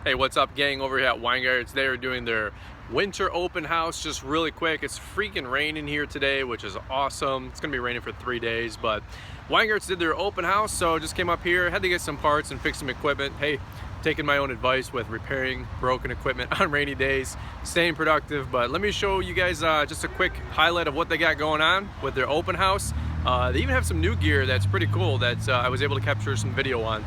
Hey, what's up, gang? Over here at Weingartz, they are doing their winter open house. Just really quick, it's freaking raining here today, which is awesome. It's gonna be raining for 3 days, but Weingartz did their open house, so just came up here, had to get some parts and fix some equipment. Hey, taking my own advice with repairing broken equipment on rainy days, staying productive. But let me show you guys just a quick highlight of what they got going on with their open house. They even have some new gear that's pretty cool that I was able to capture some video on.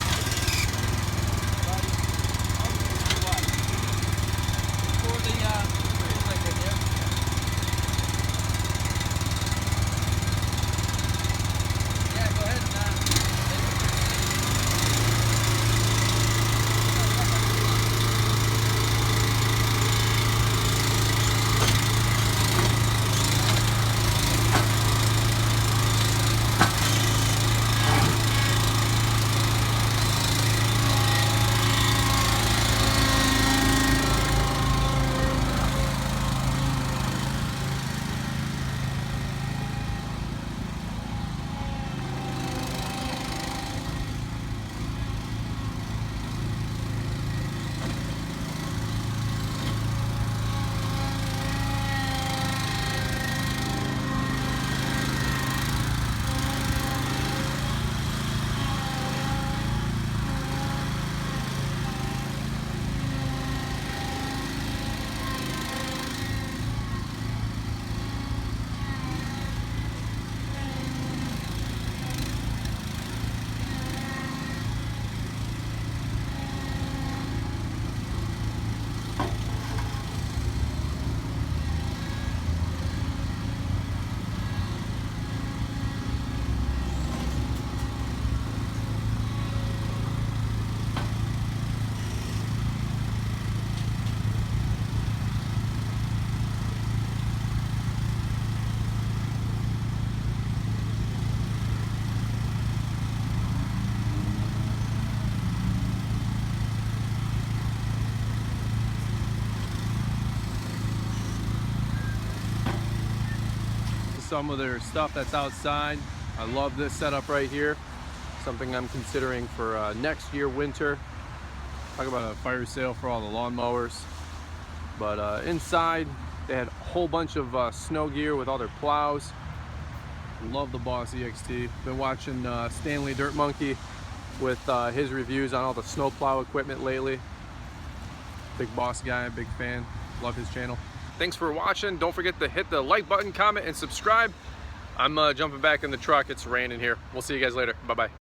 Some of their stuff that's outside. I love this setup right here. Something I'm considering for next year winter. Talk about a fire sale for all the lawnmowers. But inside they had a whole bunch of snow gear with all their plows. Love the Boss EXT. Been watching Stanley Dirt Monkey with his reviews on all the snow plow equipment lately. Big Boss guy, big fan. Love his channel. Thanks for watching. Don't forget to hit the like button, comment, and subscribe. I'm jumping back in the truck. It's raining here. We'll see you guys later. Bye-bye.